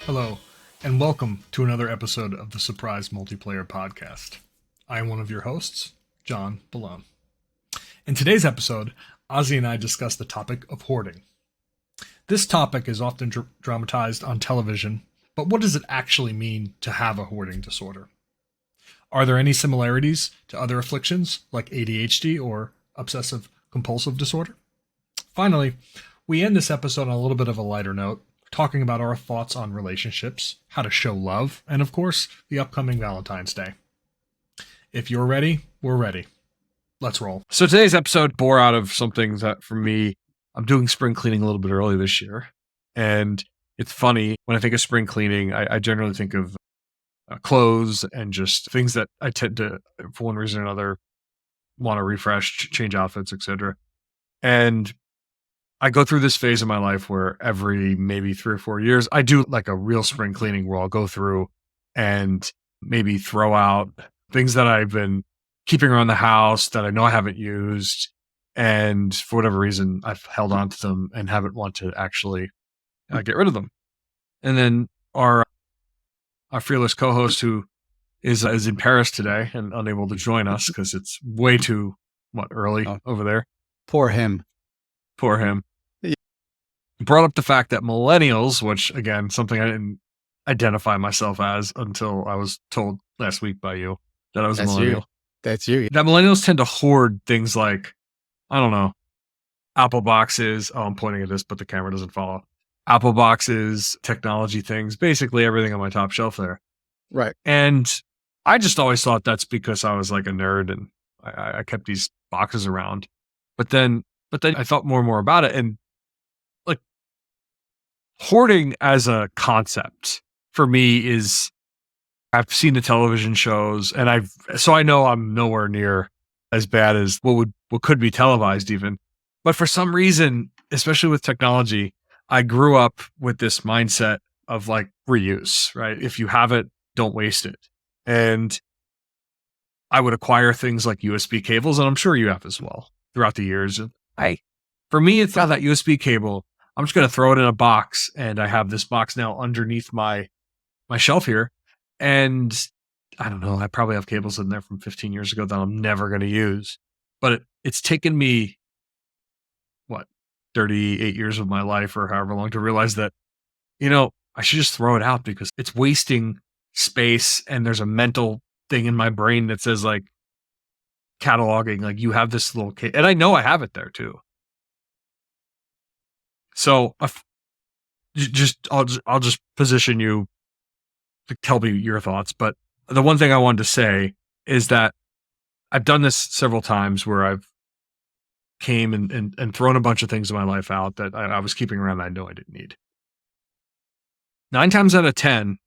Hello, and welcome to another episode of the Surprise Multiplayer Podcast. I am one of your hosts, John Bellone. In today's episode, Ossie and I discuss the topic of hoarding. This topic is often dramatized on television, but what does it actually mean to have a hoarding disorder? Are there any similarities to other afflictions like ADHD or obsessive compulsive disorder? Finally, we end this episode on a little bit of a lighter note, talking about our thoughts on relationships, how to show love, and of course, the upcoming Valentine's Day. If you're ready, we're ready. Let's roll. So today's episode bore out of something that, for me, I'm doing spring cleaning a little bit early this year. And it's funny, when I think of spring cleaning, I generally think of clothes and just things that I tend to, for one reason or another, want to refresh, change outfits, etc. And I go through this phase of my life where every maybe 3 or 4 years, I do like a real spring cleaning where I'll go through and maybe throw out things that I've been keeping around the house that I know I haven't used. And for whatever reason, I've held on to them and haven't want to actually get rid of them. And then our fearless co-host, who is in Paris today and unable to join us because it's way too early over there. Poor him. Yeah. Brought up the fact that millennials, which again, something I didn't identify myself as until I was told last week by you that I was a millennial. That's you. That millennials tend to hoard things like, I don't know, Apple boxes. Oh, I'm pointing at this, but the camera doesn't follow. Apple boxes, technology things, basically everything on my top shelf there. Right. And I just always thought that's because I was like a nerd and I kept these boxes around. But then I thought more and more about it, and like hoarding as a concept for me is, I've seen the television shows and I know I'm nowhere near as bad as what could be televised even. But for some reason, especially with technology, I grew up with this mindset of like reuse, right? If you have it, don't waste it. And I would acquire things like USB cables, and I'm sure you have as well throughout the years. For me, it's not that USB cable. I'm just going to throw it in a box, and I have this box now underneath my shelf here. And I don't know, I probably have cables in there from 15 years ago that I'm never going to use. But it's taken me, 38 years of my life or however long to realize that, I should just throw it out because it's wasting space. And there's a mental thing in my brain that says like cataloging, like you have this little and I know I have it there too. So I'll just position you to tell me your thoughts. But the one thing I wanted to say is that I've done this several times where I've came and thrown a bunch of things in my life out that I was keeping around that I know I didn't need. 9 times out of 10,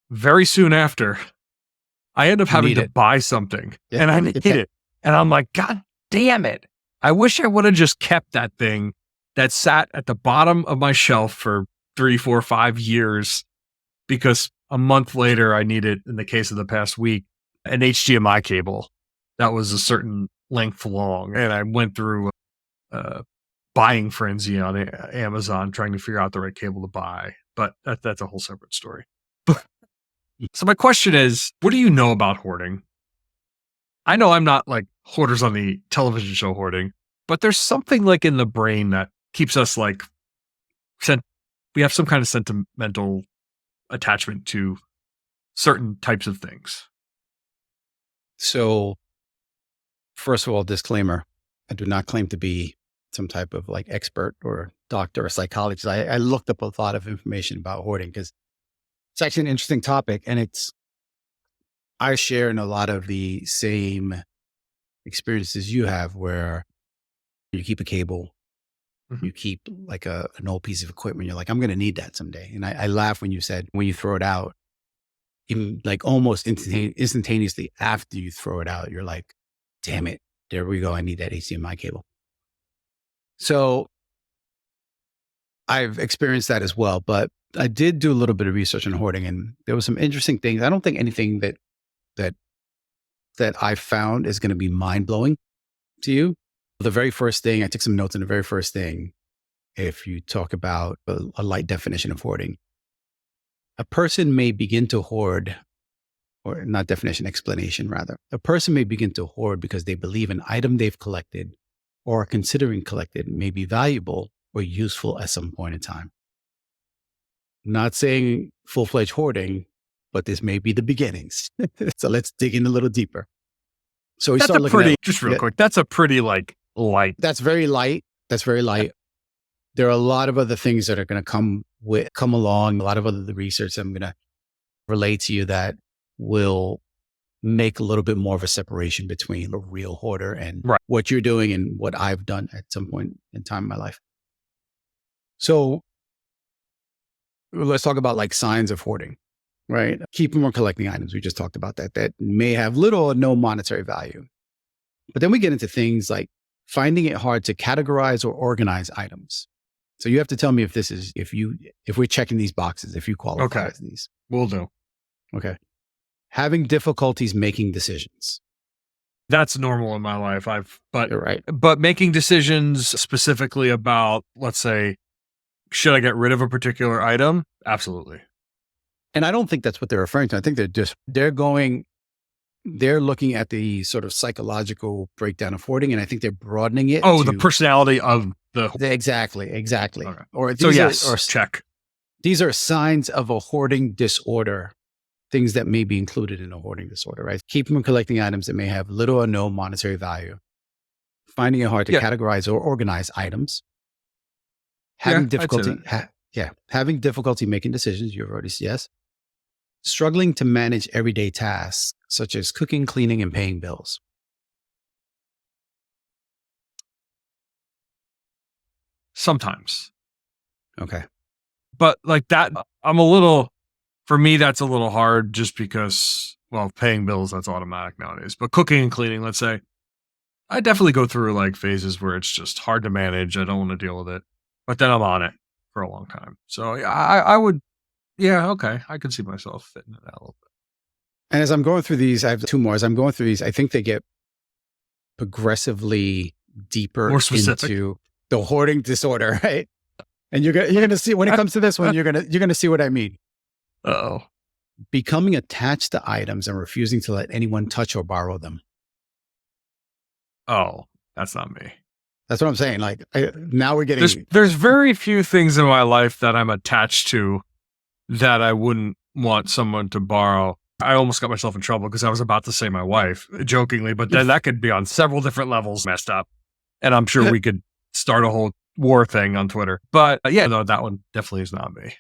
very soon after, I end up having to buy something and I need it. And I'm like, God damn it. I wish I would have just kept that thing that sat at the bottom of my shelf for 3, 4, 5 years, because a month later I needed, in the case of the past week, an HDMI cable that was a certain length long. And I went through a buying frenzy on Amazon trying to figure out the right cable to buy. But that's a whole separate story. So my question is, what do you know about hoarding? I know I'm not like Hoarders on the television show Hoarding, but there's something like in the brain that keeps us like, we have some kind of sentimental attachment to certain types of things. So, first of all, disclaimer, I do not claim to be some type of like expert or doctor or psychologist. I looked up a lot of information about hoarding because it's actually an interesting topic, and I share in a lot of the same experiences you have where you keep a cable, you keep like an old piece of equipment. You're like, I'm going to need that someday. And I laugh when you said, when you throw it out, even like almost instantaneously after you throw it out, you're like, damn it, there we go. I need that HDMI cable. So I've experienced that as well, but I did do a little bit of research on hoarding, and there was some interesting things. I don't think anything that that I found is going to be mind blowing to you. The very first thing, I took some notes on the very first thing. If you talk about a light definition of hoarding, a person may begin to hoard, or not definition, explanation rather. A person may begin to hoard because they believe an item they've collected or are considering collected may be valuable or useful at some point in time. Not saying full-fledged hoarding, but this may be the beginnings. So let's dig in a little deeper. So we start looking at, just real quick, that's a pretty like light. That's very light. That's very light. There are a lot of other things that are going to come along. A lot of other research I'm going to relate to you that will make a little bit more of a separation between a real hoarder and what you're doing and what I've done at some point in time in my life. So let's talk about like signs of hoarding, right? Keeping or collecting items. We just talked about that may have little or no monetary value. But then we get into things like finding it hard to categorize or organize items. So you have to tell me if we're checking these boxes, if you qualify as these. Will do. Okay. Having difficulties making decisions. That's normal in my life. You're right. But making decisions specifically about, let's say, should I get rid of a particular item? Absolutely. And I don't think that's what they're referring to. I think they're looking at the sort of psychological breakdown of hoarding, and I think they're broadening it. Oh, the personality of the... Exactly. Okay. Or check. These are signs of a hoarding disorder, things that may be included in a hoarding disorder, right? Keeping and collecting items that may have little or no monetary value. Finding it hard to categorize or organize items. Having difficulty making decisions. You've already said yes. Struggling to manage everyday tasks such as cooking, cleaning, and paying bills. Sometimes. Okay. But like that, for me, that's a little hard just because, well, paying bills, that's automatic nowadays. But cooking and cleaning, let's say, I definitely go through like phases where it's just hard to manage. I don't want to deal with it. But then I'm on it for a long time. So I would, I could see myself fitting it out a little bit. And as I'm going through these, I have two more. As I'm going through these, I think they get progressively deeper More specific into the hoarding disorder, right? And you're going to see when it comes to this one, you're going to see what I mean. Uh-oh. Becoming attached to items and refusing to let anyone touch or borrow them. Oh, that's not me. That's what I'm saying. Like now we're getting... There's very few things in my life that I'm attached to that I wouldn't want someone to borrow. I almost got myself in trouble because I was about to say my wife, jokingly, but then that could be on several different levels messed up. And I'm sure we could start a whole war thing on Twitter. But that one definitely is not me.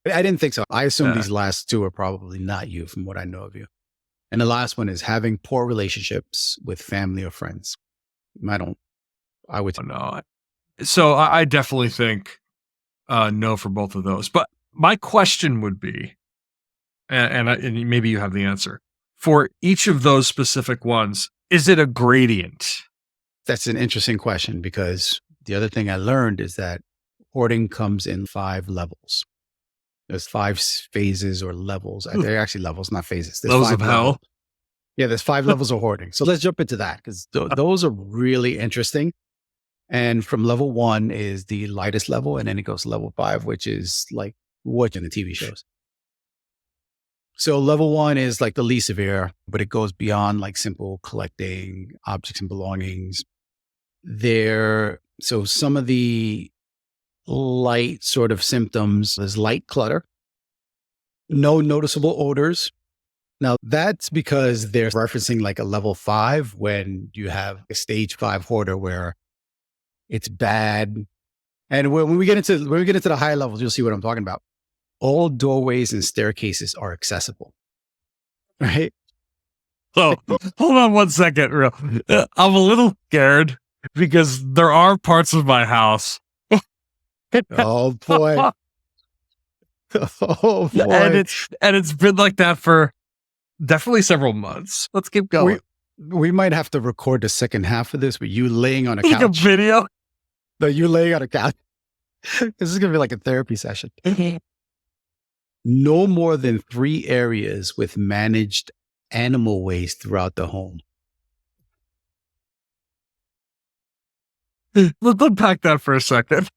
I didn't think so. I assume these last two are probably not you from what I know of you. And the last one is having poor relationships with family or friends. I would. No. So I definitely think no for both of those. But my question would be, and maybe you have the answer, for each of those specific ones, is it a gradient? That's an interesting question because the other thing I learned is that hoarding comes in 5 levels. There's 5 phases or levels. They're actually levels, not phases. There's levels 5 of hell. Yeah, there's 5 levels of hoarding. So let's jump into that because those are really interesting. And from level 1 is the lightest level. And then it goes to level 5, which is like watching the TV shows. So level 1 is like the least severe, but it goes beyond like simple collecting objects and belongings. So some of the light sort of symptoms is light clutter, no noticeable odors. Now that's because they're referencing like a level 5 when you have a stage 5 hoarder where it's bad. And when we get into the higher levels, you'll see what I'm talking about. All doorways and staircases are accessible, right? So hold on one second. I'm a little scared because there are parts of my house. Oh boy. Oh boy. And it's been like that for definitely several months. Let's keep going. We might have to record the second half of this with you laying on a couch. Like a video? No, you laying on a couch. This is going to be like a therapy session. No more than 3 areas with managed animal waste throughout the home. Let's unpack that for a second.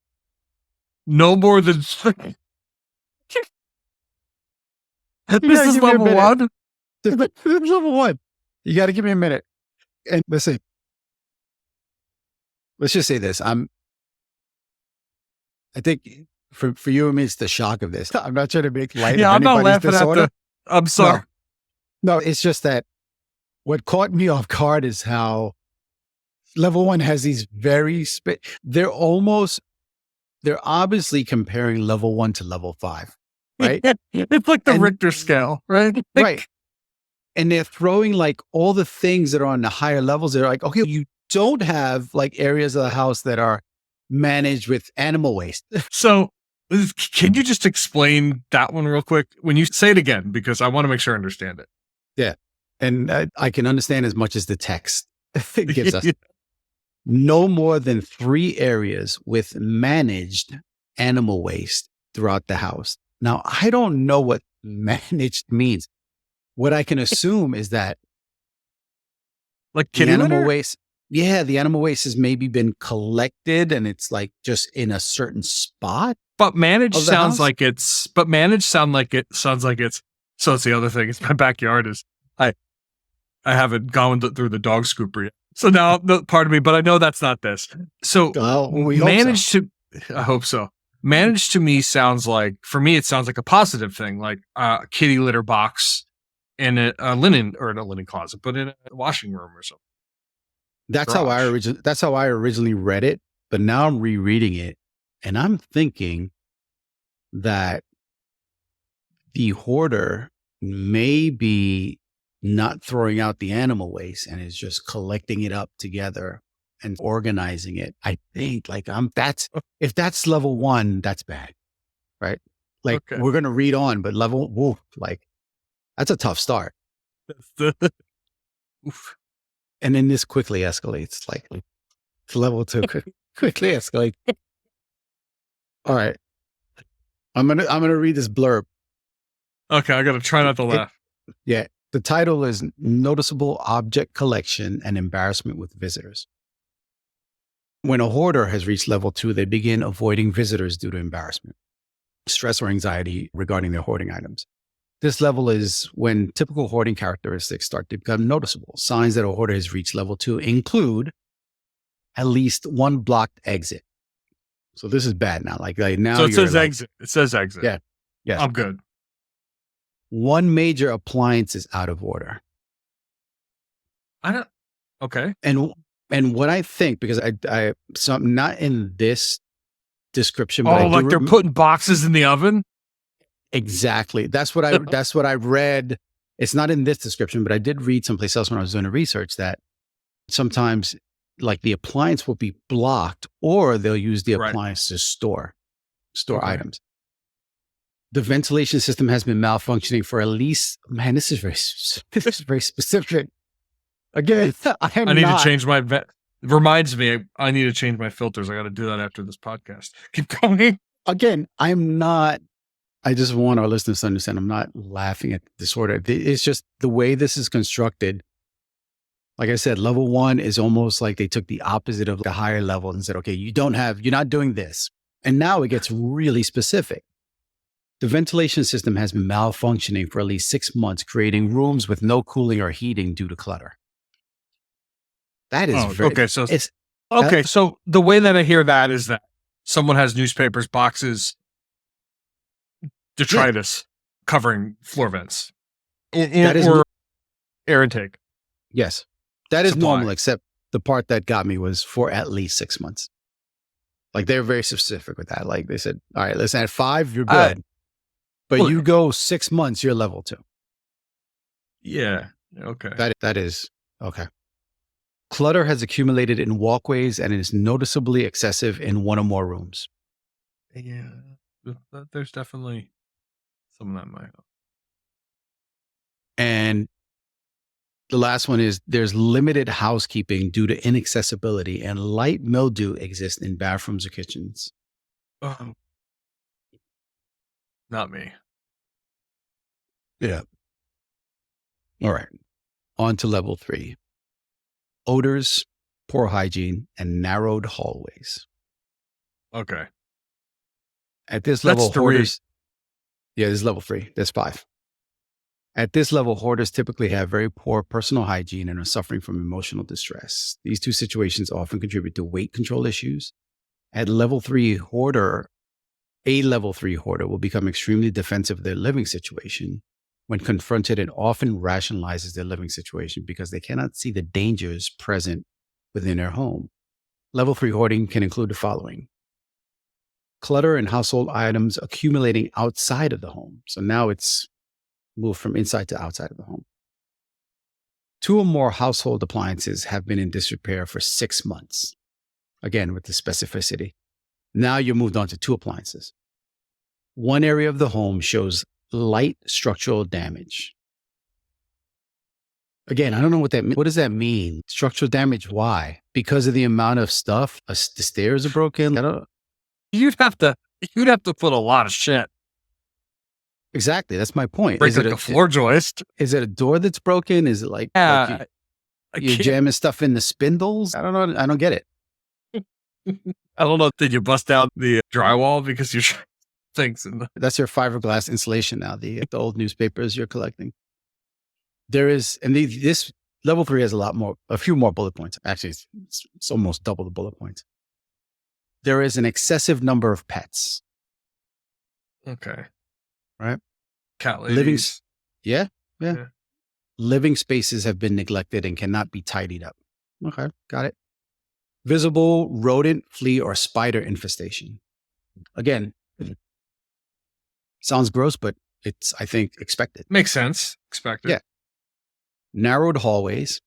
No more than this is level one. This is level one. You got to give me a minute. And listen, let's just say this. I think for you and me, it's the shock of this. I'm not trying to make light of I'm not anybody's laughing disorder. at I'm sorry. No, it's just that what caught me off guard is how level one has these they're obviously comparing level 1 to level 5, right? It's like the Richter scale, right? Right. And they're throwing like all the things that are on the higher levels. They're like, okay, you don't have like areas of the house that are managed with animal waste. So can you just explain that one real quick? When you say it again, because I want to make sure I understand it. Yeah. And I can understand as much as the text gives us. No more than 3 areas with managed animal waste throughout the house. Now, I don't know what managed means. What I can assume is that like the kitty animal litter? waste, the animal waste has maybe been collected and it's like just in a certain spot. But managed of the sounds house? like it's. But managed sounds like it's. So it's the other thing. It's my backyard is. I haven't gone through the dog scooper yet. So now, pardon me, but I know that's not this. So We hope managed so. to. I hope so. Managed to me sounds like, for me, it sounds like a positive thing, like a kitty litter box in a linen, or in a linen closet, but in a washing room or something. That's how I originally read it, but now I'm rereading it and I'm thinking that the hoarder may be not throwing out the animal waste and is just collecting it up together and organizing it. I think like if that's level 1, that's bad, right? Like Okay. we're going to read on, but that's a tough start. Oof. And then this quickly escalates, like to level 2, quickly escalate. All right. I'm going to read this blurb. Okay, I got to try not to laugh. Yeah. The title is Noticeable Object Collection and Embarrassment with Visitors. When a hoarder has reached level 2, they begin avoiding visitors due to embarrassment, stress, or anxiety regarding their hoarding items. This level is when typical hoarding characteristics start to become noticeable. Signs that a hoarder has reached level 2 include at least 1 blocked exit. So this is bad now. Like now. So it says exit. It says exit. Yeah. Yes. I'm good. 1 major appliance is out of order. Okay. And what I think, because I'm not in this description, but they're putting boxes in the oven? Exactly. That's what I read. It's not in this description, but I did read someplace else when I was doing the research that sometimes like the appliance will be blocked or they'll use the appliance to store items. The ventilation system has been malfunctioning for at least, man, this is very specific. Again, I need to change my it reminds me, I need to change my filters. I got to do that after this podcast. Keep going. Again, I just want our listeners to understand, I'm not laughing at the disorder. It's just the way this is constructed. Like I said, level 1 is almost like they took the opposite of the higher level and said, okay, you're not doing this. And now it gets really specific. The ventilation system has been malfunctioning for at least 6 months, creating rooms with no cooling or heating due to clutter. That is okay. So so the way that I hear that is that someone has newspapers, boxes, detritus covering floor vents, or air intake. Yes, that is normal. Except the part that got me was for at least 6 months. Like they're very specific with that. Like they said, all right, listen, at 5 you're good, but you go 6 months, you're level 2. Yeah. Okay. That is okay. Clutter has accumulated in walkways and is noticeably excessive in 1 or more rooms. Yeah, there's definitely some of that might help. And the last one is there's limited housekeeping due to inaccessibility and light mildew exists in bathrooms or kitchens. Oh, not me. Yeah. All right. On to level 3. Odors, poor hygiene, and narrowed hallways. Okay. At this That's level, 3. hoarders... Yeah, this is level 3. There's 5. At this level, hoarders typically have very poor personal hygiene and are suffering from emotional distress. These two situations often contribute to weight control issues. At level 3 hoarder, a level 3 hoarder will become extremely defensive of their living situation when confronted, and often rationalizes their living situation because they cannot see the dangers present within their home. Level 3 hoarding can include the following: clutter and household items accumulating outside of the home. So now it's moved from inside to outside of the home. 2 or more household appliances have been in disrepair for 6 months. Again, with the specificity. Now you're moved on to 2 appliances. 1 area of the home shows light structural damage. Again, I don't know what that means. What does that mean? Structural damage, why? Because of the amount of stuff? The stairs are broken? I don't... You'd have to put a lot of shit. Exactly. That's my point. Break like a floor joist. Is it a door that's broken? Is it like, you're jamming stuff in the spindles? I don't know. I don't get it. I don't know. Did you bust out the drywall because you things in the... That's your fiberglass insulation now, the old newspapers you're collecting. There is, and this level 3 has a few more bullet points. Actually, it's almost double the bullet points. There is an excessive number of pets. Okay. Right? Cat ladies. Yeah. Living spaces have been neglected and cannot be tidied up. Okay, got it. Visible rodent, flea, or spider infestation. Again, sounds gross, but it's, I think, expected. Makes sense. Expected. Yeah. Narrowed hallways.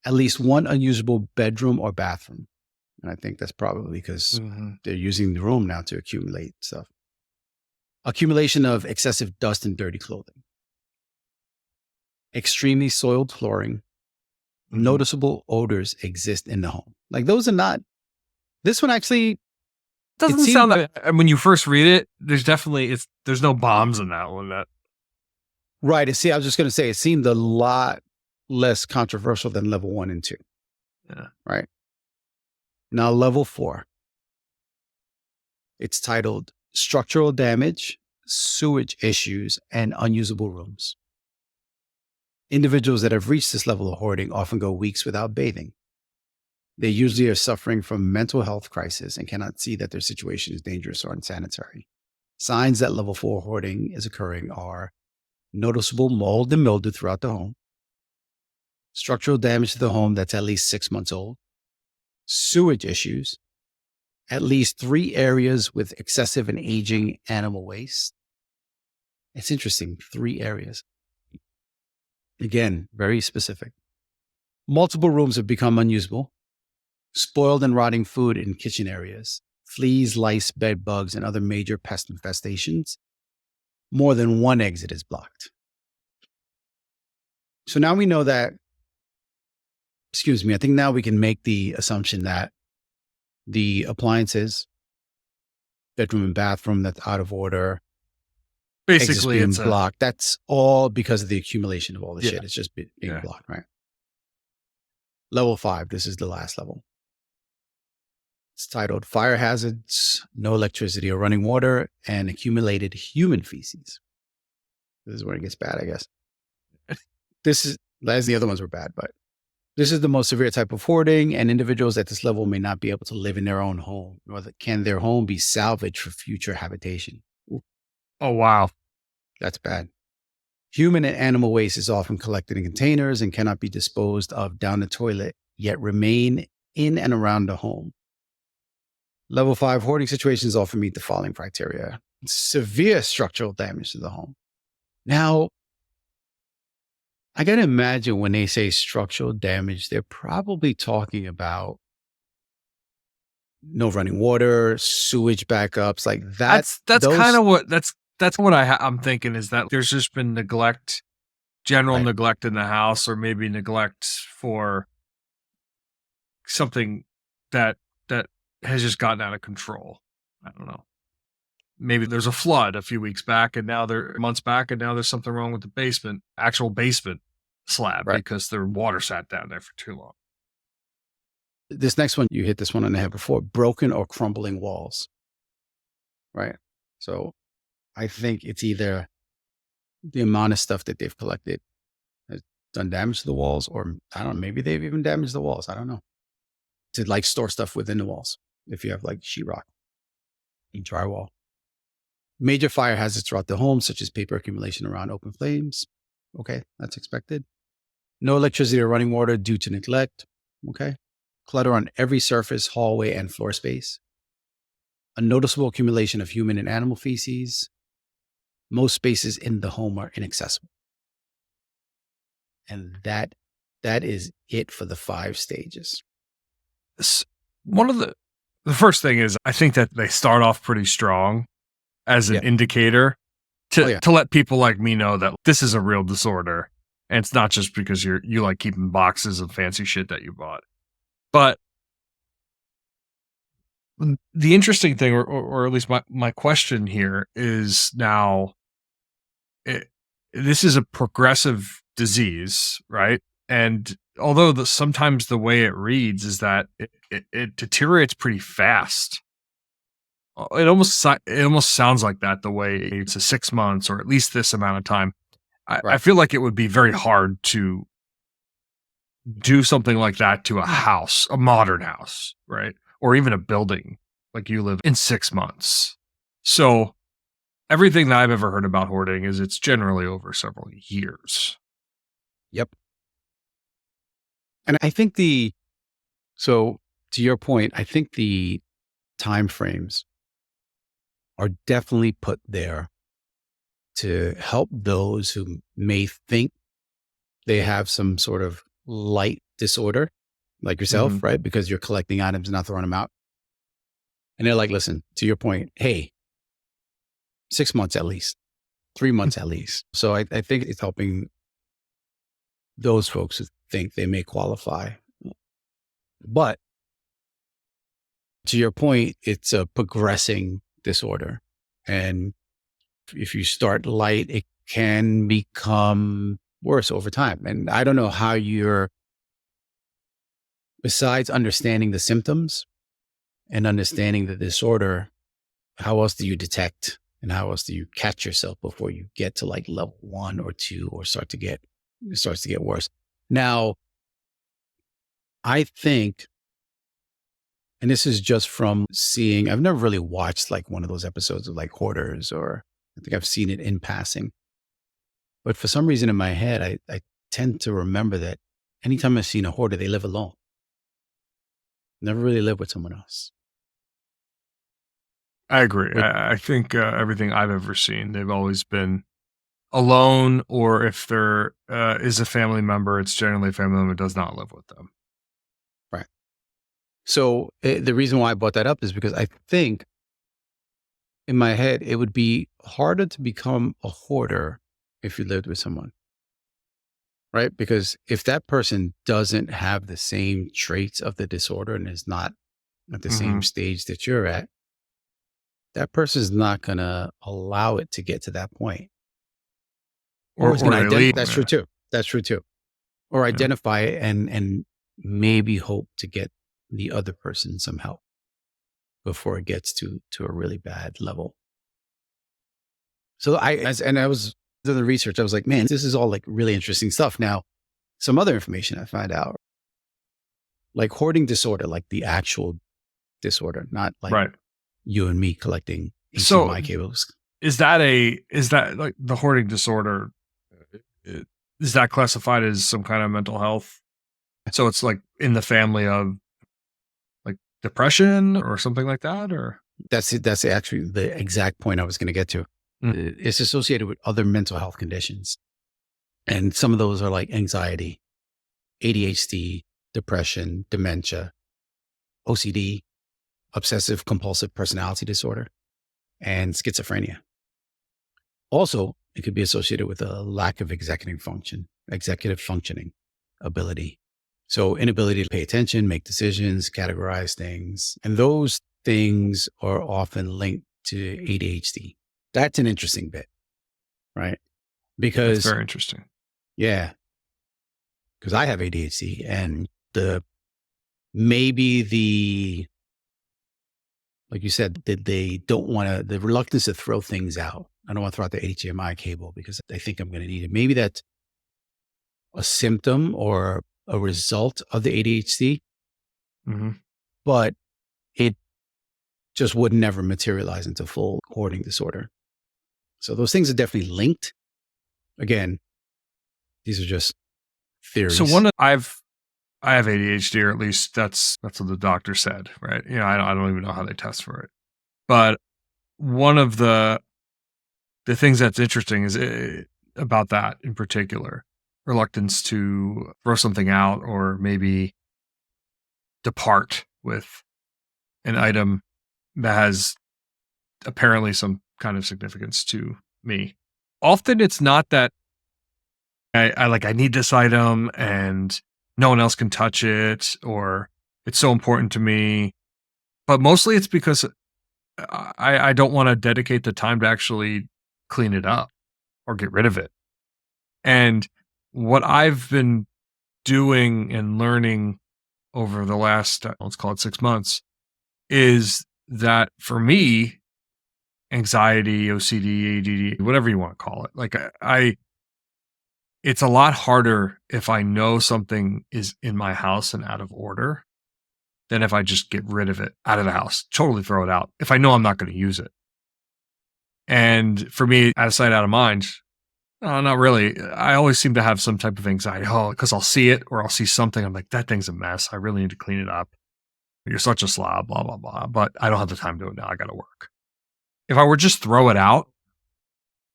At least 1 unusable bedroom or bathroom. And I think that's probably because they're using the room now to accumulate stuff. Accumulation of excessive dust and dirty clothing. Extremely soiled flooring. Noticeable odors exist in the home. Like, those are not... This one actually... Doesn't sound like... When you first read it, there's no bombs in that one. Right. See, I was just going to say, it seemed a lot less controversial than level 1 and 2. Yeah. Right. Now, level 4. It's titled Structural Damage, Sewage Issues, and Unusable Rooms. Individuals that have reached this level of hoarding often go weeks without bathing. They usually are suffering from mental health crisis and cannot see that their situation is dangerous or unsanitary. Signs that level 4 hoarding is occurring are noticeable mold and mildew throughout the home, structural damage to the home that's at least 6 months old, sewage issues, at least 3 areas with excessive and aging animal waste. It's interesting, 3 areas. Again, very specific. Multiple rooms have become unusable, spoiled and rotting food in kitchen areas, fleas, lice, bed bugs, and other major pest infestations. More than 1 exit is blocked. So now we know that, I think now we can make the assumption that the appliances, bedroom and bathroom that's out of order, basically it's blocked. That's all because of the accumulation of all the shit. It's just being blocked, right? Level 5, this is the last level. It's titled Fire Hazards, No Electricity or Running Water, and Accumulated Human Feces. This is where it gets bad, I guess. As the other ones were bad, but this is the most severe type of hoarding, and individuals at this level may not be able to live in their own home, nor can their home be salvaged for future habitation. Ooh. Oh, wow. That's bad. Human and animal waste is often collected in containers and cannot be disposed of down the toilet, yet remain in and around the home. Level 5 hoarding situations often meet the following criteria: severe structural damage to the home. Now, I got to imagine when they say structural damage, they're probably talking about no running water, sewage backups, like that. That's kind of what I'm thinking, is that there's just been neglect, general neglect in the house, or maybe neglect for something that has just gotten out of control. I don't know. Maybe there's a flood a few weeks back, and now months back, and now there's something wrong with the basement, actual basement. slab Right. because their water sat down there for too long. This next one, you hit this one on the head before, broken or crumbling walls, right? So I think it's either the amount of stuff that they've collected has done damage to the walls, or I don't know, maybe they've even damaged the walls. I don't know. To like store stuff within the walls if you have like sheetrock and drywall. Major fire hazards throughout the home, such as paper accumulation around open flames. Okay, that's expected. No electricity or running water due to neglect. Okay. Clutter on every surface, hallway, and floor space. A noticeable accumulation of human and animal feces. Most spaces in the home are inaccessible. And that is it for the 5 stages. One of the first thing is I think that they start off pretty strong as an indicator to let people like me know that this is a real disorder. And it's not just because you like keeping boxes of fancy shit that you bought. But the interesting thing, or at least my question here is now, this is a progressive disease, right? And although sometimes the way it reads is that it deteriorates pretty fast. It almost sounds like that the way it's a 6 months or at least this amount of time. I feel like it would be very hard to do something like that to a house, a modern house, right? Or even a building like you live in 6 months. So everything that I've ever heard about hoarding is it's generally over several years. Yep. And I think so to your point, I think the time frames are definitely put there to help those who may think they have some sort of light disorder, like yourself, right? Because you're collecting items and not throwing them out. And they're like, listen, to your point, hey, 6 months at least, 3 months at least. So I think it's helping those folks who think they may qualify. But to your point, it's a progressing disorder. And if you start light, it can become worse over time. And I don't know how besides understanding the symptoms and understanding the disorder, how else do you detect and how else do you catch yourself before you get to like level 1 or 2 or it starts to get worse? Now, I think, and this is just from seeing, I've never really watched like one of those episodes of like Hoarders, or I think I've seen it in passing. But for some reason in my head, I tend to remember that anytime I've seen a hoarder, they live alone. Never really live with someone else. I agree. I think everything I've ever seen, they've always been alone, or if there is a family member, it's generally a family member who does not live with them. Right. So the reason why I brought that up is because I think in my head, it would be harder to become a hoarder if you lived with someone. Right? Because if that person doesn't have the same traits of the disorder and is not at the same stage that you're at, that person's not going to allow it to get to that point. Or it's going to that's true too. That's true too. Or identify it and maybe hope to get the other person some help before it gets to a really bad level. So I was doing the research. I was like, man, this is all like really interesting stuff. Now, some other information I find out, like hoarding disorder, like the actual disorder, not like you and me collecting HDMI cables. Is that like the hoarding disorder? Is that classified as some kind of mental health? So it's like in the family of like depression or something like that, or that's it. That's actually the exact point I was going to get to. It's associated with other mental health conditions. And some of those are like anxiety, ADHD, depression, dementia, OCD, obsessive compulsive personality disorder, and schizophrenia. Also, it could be associated with a lack of executive functioning ability. So inability to pay attention, make decisions, categorize things. And those things are often linked to ADHD. That's an interesting bit, right? Because that's very interesting. Yeah. because I have ADHD, and like you said, that they don't want to, the reluctance to throw things out. I don't want to throw out the HDMI cable because they think I'm going to need it. Maybe that's a symptom or a result of the ADHD, Mm-hmm. but it just would never materialize into full hoarding disorder. So those things are definitely linked. Again, these are just theories. So I have ADHD, or at least that's what the doctor said, right? I don't even know how they test for it. But one of the things that's interesting is about that in particular, reluctance to throw something out or maybe depart with an item that has apparently some kind of significance to me. Often it's not that I need this item and no one else can touch it, or it's so important to me. But mostly it's because I don't want to dedicate the time to actually clean it up or get rid of it. And what I've been doing and learning over the last, let's call it 6 months, is that for me, anxiety, OCD, ADD, whatever you want to call it, like it's a lot harder if I know something is in my house and out of order than if I just get rid of it out of the house, totally throw it out if I know I'm not going to use it. And for me, out of sight, out of mind, not really. I always seem to have some type of anxiety. Oh, because I'll see it or I'll see something. I'm like, that thing's a mess. I really need to clean it up. You're such a slob, blah, blah, blah. But I don't have the time to do it now. I got to work. If I were just throw it out,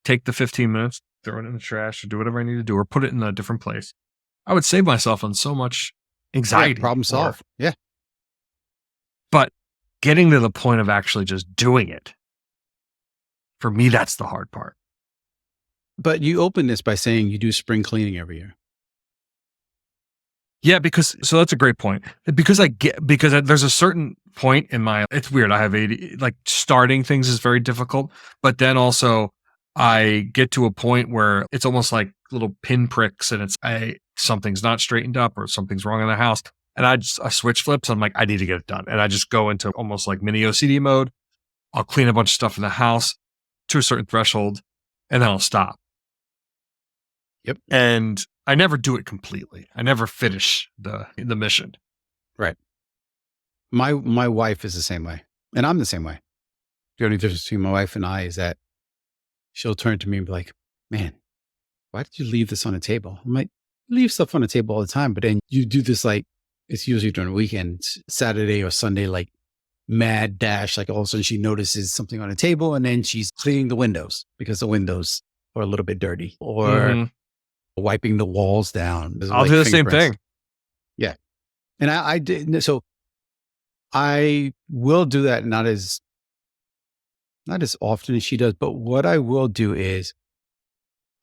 take the 15 minutes, throw it in the trash, or do whatever I need to do, or put it in a different place, I would save myself on so much anxiety. Yeah, problem solved. Yeah. But getting to the point of actually just doing it, for me, that's the hard part. But you open this by saying you do spring cleaning every year. Yeah, so that's a great point. Because there's a certain point in it's weird. I have like starting things is very difficult, but then also I get to a point where it's almost like little pinpricks and something's not straightened up or something's wrong in the house. And I switch flips. I'm like, I need to get it done. And I just go into almost like mini OCD mode. I'll clean a bunch of stuff in the house to a certain threshold and then I'll stop. Yep. And I never do it completely. I never finish the mission. Right. My wife is the same way. And I'm the same way. The only difference between my wife and I is that she'll turn to me and be like, man, why did you leave this on the table? I might leave stuff on the table all the time, but then you do this, like, it's usually during the weekend, Saturday or Sunday, like mad dash. Like all of a sudden she notices something on the table and then she's cleaning the windows because the windows are a little bit dirty, or wiping the walls down. I'll do the same thing. Yeah. And I did. So I will do that. Not as often as she does, but what I will do is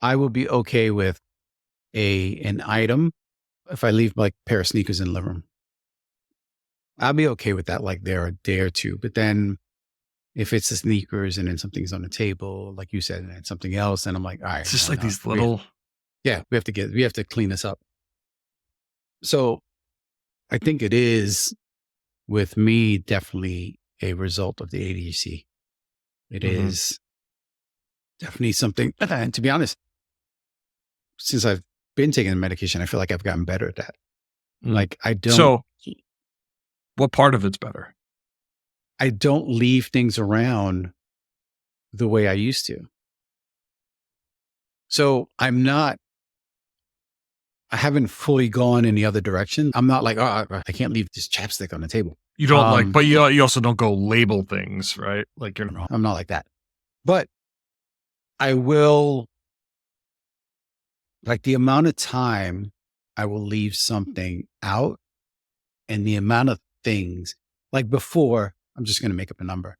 I will be okay with an item. If I leave like a pair of sneakers in the living room, I'll be okay with that, like there a day or two. But then if it's the sneakers and then something's on the table, like you said, and then something else, and I'm like, all right. It's just these little. Yeah, we have to clean this up. So I think it is, with me, definitely a result of the ADHD. It is definitely something. And to be honest, since I've been taking the medication, I feel like I've gotten better at that. Like I don't. So what part of it's better? I don't leave things around the way I used to. So I haven't fully gone in the other direction. I'm not like, oh, I can't leave this chapstick on the table. You don't but you also don't go label things, right? Like I'm not like that. But I will, like the amount of time I will leave something out and the amount of things, like before, I'm just going to make up a number.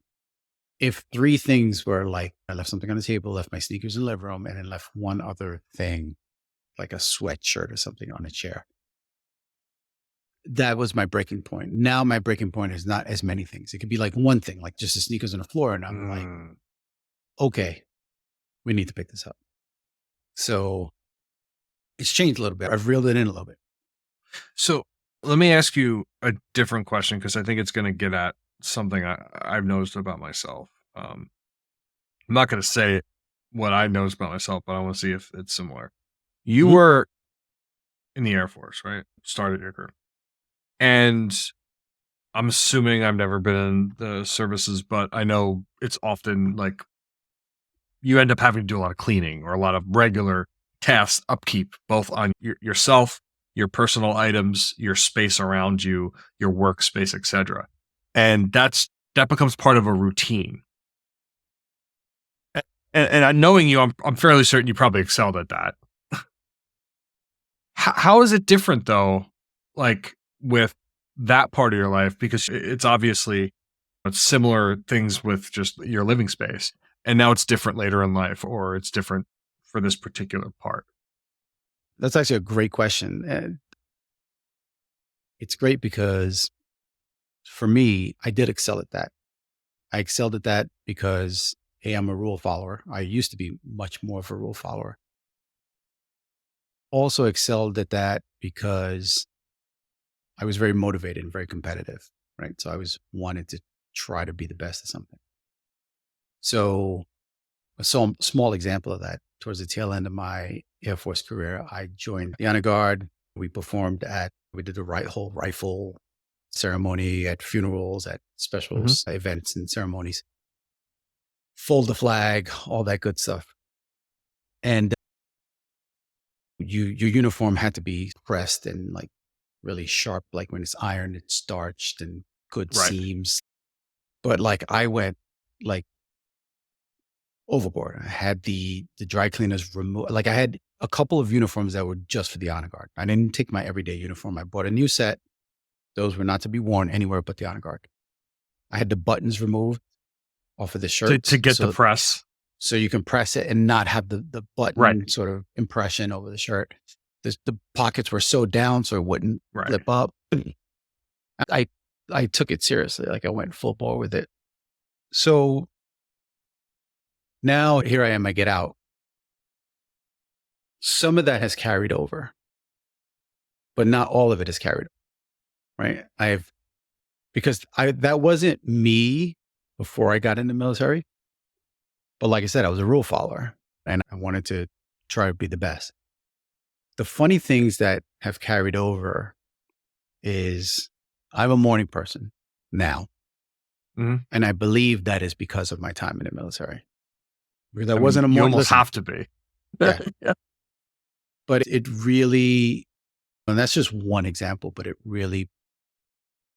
If 3 things were like, I left something on the table, left my sneakers in the living room, and then left one other thing, like a sweatshirt or something on a chair. That was my breaking point. Now my breaking point is not as many things. It could be like one thing, like just the sneakers on the floor. And I'm like, okay, we need to pick this up. So it's changed a little bit. I've reeled it in a little bit. So let me ask you a different question because I think it's going to get at something I've noticed about myself. I'm not going to say what I noticed about myself, but I want to see if it's similar. You Mhm. were in the Air Force, right? Started your career. And I'm assuming I've never been in the services, but I know it's often like you end up having to do a lot of cleaning or a lot of regular tasks, upkeep, both on yourself, your personal items, your space around you, your workspace, etc. And that becomes part of a routine. And knowing you, I'm fairly certain you probably excelled at that. How is it different though? Like with that part of your life, because it's obviously it's similar things with just your living space, and now it's different later in life, or it's different for this particular part. That's actually a great question. And it's great because for me, I did excel at that. I excelled at that because A, I'm a rule follower. I used to be much more of a rule follower. Also excelled at that because I was very motivated and very competitive, right? So I was wanted to try to be the best at something. So small example of that, towards the tail end of my Air Force career, I joined the Honor Guard. We did the whole rifle ceremony at funerals, at special Mhm. events and ceremonies, fold the flag, all that good stuff. And your uniform had to be pressed and like really sharp, like when it's ironed, it's starched and good Right. seams. But like I went like overboard. I had the dry cleaners remove. Like I had a couple of uniforms that were just for the Honor Guard. I didn't take my everyday uniform. I bought a new set. Those were not to be worn anywhere but the Honor Guard. I had the buttons removed off of the To shirts, get the press. so you can press it and not have the Right. button sort of impression over the shirt. The pockets were sewed down so it wouldn't Right. flip up. I I took it seriously. Like I went full bore with it. So now here I am. I get out. Some of that has carried over, but not all of it has carried over, right? Because that wasn't me before I got in the military. But like I said, I was a rule follower and I wanted to try to be the best. The funny things that have carried over is I'm a morning person now. Mhm. And I believe that is because of my time in the military. Because I I wasn't mean, a you morning. almost Listen, have to be. Yeah. Yeah. but it really, and that's just one example, but it really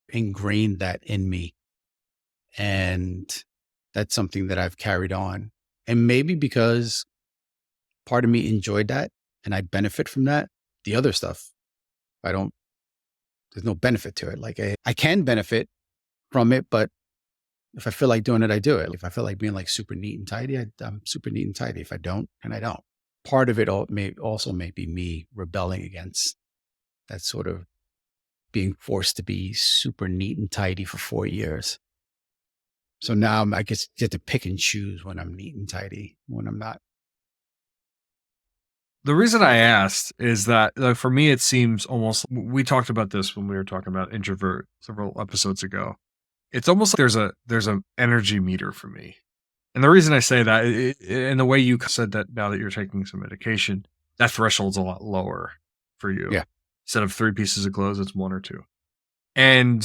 ingrained that in me. And that's something that I've carried on. And maybe because part of me enjoyed that and I benefit from that, the other stuff, there's no benefit to it. Like I can benefit from it, but if I feel like doing it, I do it. If I feel like being like super neat and tidy, I'm super neat and tidy. If I don't, and I don't. Part of it may be me rebelling against that sort of being forced to be super neat and tidy for 4 years. So now I guess get to pick and choose when I'm neat and tidy, when I'm not. The reason I asked is that for me, it seems almost, we talked about this when we were talking about introvert several episodes ago. It's almost like there's a energy meter for me. And the reason I say that, and the way you said that now that you're taking some medication, that threshold's a lot lower for you. Yeah. Instead of 3 pieces of clothes, it's 1 or 2. And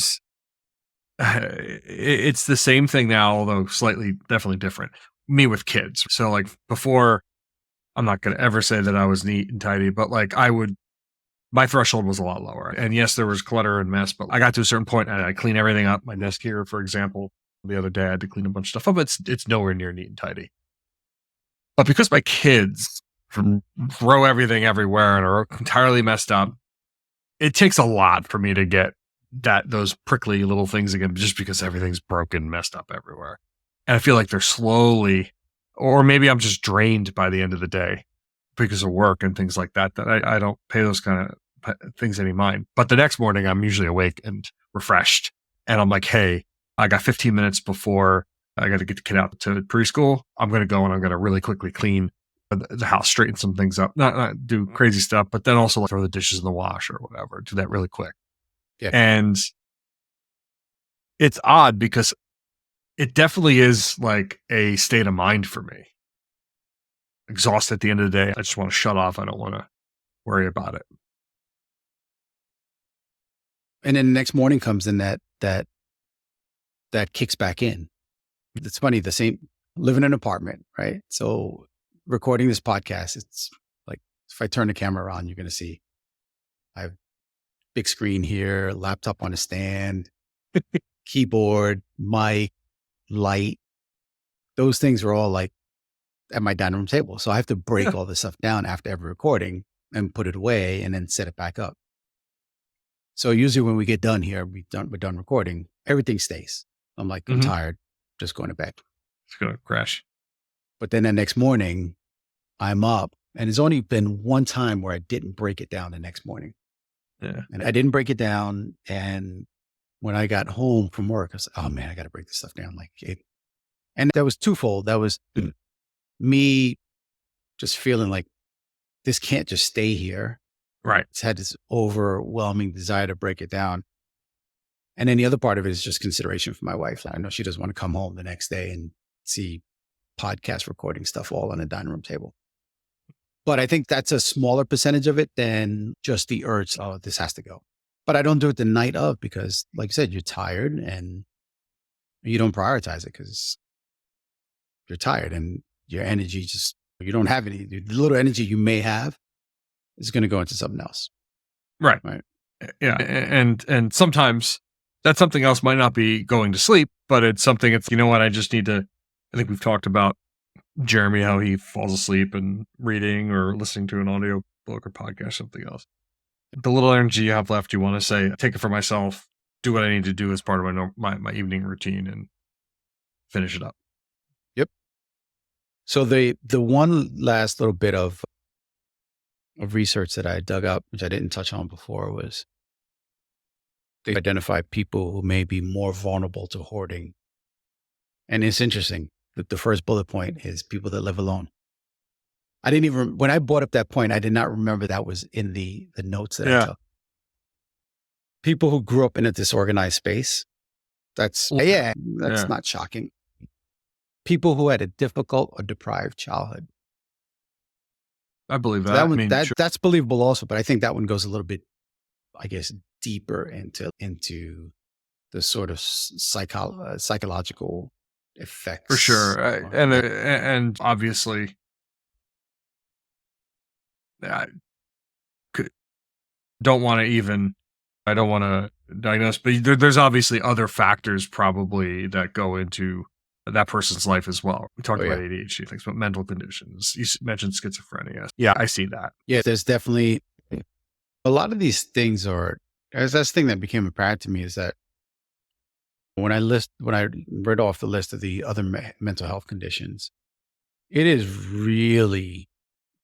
it's the same thing now, although definitely different. Me with kids. So like before, I'm not going to ever say that I was neat and tidy, but like my threshold was a lot lower. And yes, there was clutter and mess, but I got to a certain point and I clean everything up. My desk here, for example, the other day I had to clean a bunch of stuff up. It's nowhere near neat and tidy. But because my kids throw everything everywhere and are entirely messed up, it takes a lot for me to get those prickly little things again, just because everything's broken, messed up everywhere. And I feel like they're slowly, or maybe I'm just drained by the end of the day because of work and things like that, that I don't pay those kind of things any mind. But the next morning, I'm usually awake and refreshed. And I'm like, hey, I got 15 minutes before I got to get the kid out to preschool. I'm going to go and I'm going to really quickly clean the house, straighten some things up, not do crazy stuff, but then also like throw the dishes in the wash or whatever. Do that really quick. Yeah. And it's odd because it definitely is like a state of mind for me. Exhausted at the end of the day. I just want to shut off. I don't want to worry about it. And then the next morning comes in that kicks back in. It's funny, the same, live in an apartment, right? So recording this podcast, it's like, if I turn the camera on, you're going to see I have big screen here, laptop on a stand, keyboard, mic, light. Those things are all like at my dining room table. So I have to break all this stuff down after every recording and put it away and then set it back up. So usually when we get done here, we're done recording, everything stays. I'm like, I'm tired, just going to bed. It's going to crash. But then the next morning, I'm up, and it's only been one time where I didn't break it down the next morning. Yeah. And I didn't break it down. And when I got home from work, I was like, oh man, I got to break this stuff down. And that was twofold. That was me just feeling like this can't just stay here. Right. It's had this overwhelming desire to break it down. And then the other part of it is just consideration for my wife. I know she doesn't want to come home the next day and see podcast recording stuff all on a dining room table. But I think that's a smaller percentage of it than just the urge, oh, this has to go. But I don't do it the night of because, like I said, you're tired and you don't prioritize it because you're tired and your energy you don't have any, the little energy you may have is going to go into something else. Right. Yeah. And sometimes that something else might not be going to sleep, but it's something you know what, I just need to, I think we've talked about Jeremy, how he falls asleep and reading or listening to an audio book or podcast, something else. The little energy you have left, you want to say, take it for myself, do what I need to do as part of my evening routine and finish it up. Yep. So the one last little bit of research that I dug up, which I didn't touch on before, was they identify people who may be more vulnerable to hoarding. And it's interesting that the first bullet point is people that live alone. I didn't even, when I brought up that point, I did not remember that was in the notes that I took. People who grew up in a disorganized space. That's not shocking. People who had a difficult or deprived childhood. I believe that. That's believable also, but I think that one goes a little bit, I guess, deeper into the sort of psychological effects. For sure. And obviously, I don't want to diagnose, but there's obviously other factors probably that go into that person's life as well. We talked about ADHD things, but mental conditions. You mentioned schizophrenia. Yeah, I see that. Yeah, there's definitely a lot of these things that's the thing that became apparent to me is that when I read off the list of the other mental health conditions, it is really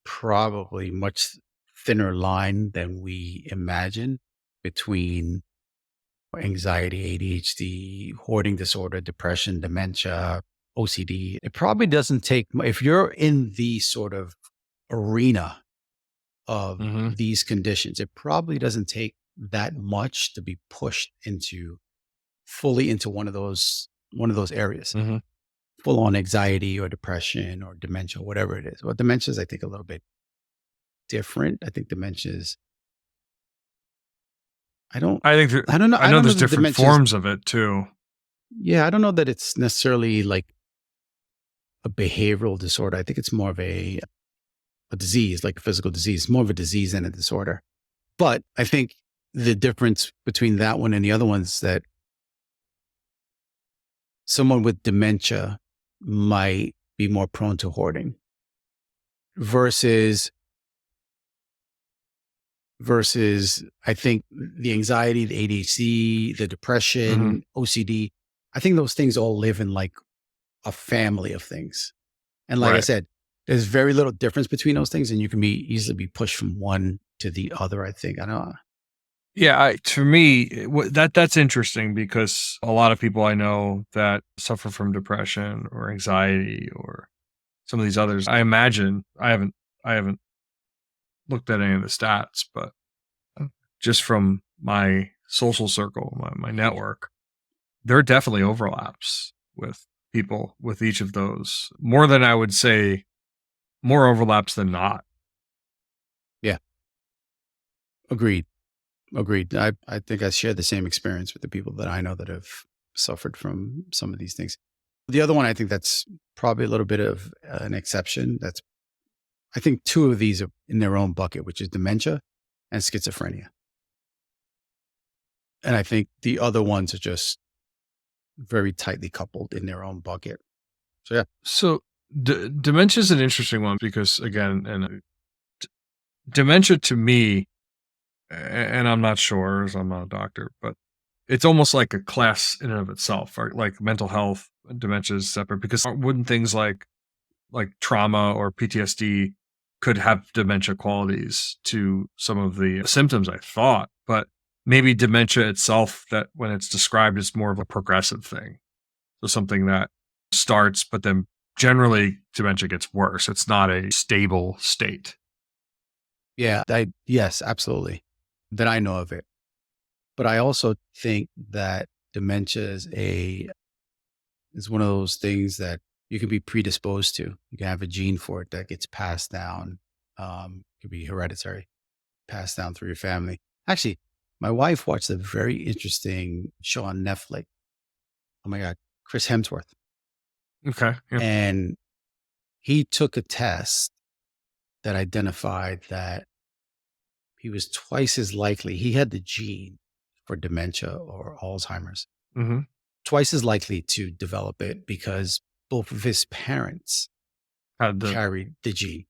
probably much thinner line than we imagine between anxiety, ADHD, hoarding disorder, depression, dementia, OCD. It probably doesn't take, if you're in the sort of arena of these conditions, it probably doesn't take that much to be pushed fully into one of those areas. Full on anxiety or depression or dementia, whatever it is. Well, dementia is, I think, a little bit different. I think dementia is, I don't know. I know there's different forms of it too. Yeah. I don't know that it's necessarily like a behavioral disorder. I think it's more of a disease, like a physical disease, more of a disease than a disorder. But I think the difference between that one and the other ones that someone with dementia might be more prone to hoarding versus I think the anxiety, the ADHD, the depression, OCD, I think those things all live in like a family of things. And like I said, there's very little difference between those things and you can easily be pushed from one to the other, I think. I don't know. Yeah, to me, that's interesting because a lot of people I know that suffer from depression or anxiety or some of these others. I imagine I haven't looked at any of the stats, but just from my social circle, my network, there are definitely overlaps with people with each of those. More than I would say, more overlaps than not. Agreed. Agreed. I think I share the same experience with the people that I know that have suffered from some of these things. The other one, I think that's probably a little bit of an exception. I think two of these are in their own bucket, which is dementia and schizophrenia. And I think the other ones are just very tightly coupled in their own bucket. So, yeah. So dementia is an interesting one because, again, and dementia to me, and I'm not sure, as I'm not a doctor, but it's almost like a class in and of itself, right? Like mental health, dementia is separate because wouldn't things like trauma or PTSD could have dementia qualities to some of the symptoms, I thought, but maybe dementia itself, that when it's described, is more of a progressive thing. So something that starts, but then generally dementia gets worse. It's not a stable state. Yeah. Yes, absolutely. That I know of it. But I also think that dementia is one of those things that you can be predisposed to. You can have a gene for it that gets passed down. It could be hereditary, passed down through your family. Actually, my wife watched a very interesting show on Netflix. Oh my God, Chris Hemsworth. Okay. Yeah. And he took a test that identified that he was twice as likely, he had the gene for dementia or Alzheimer's, Mm-hmm. twice as likely to develop it because both of his parents carried the gene.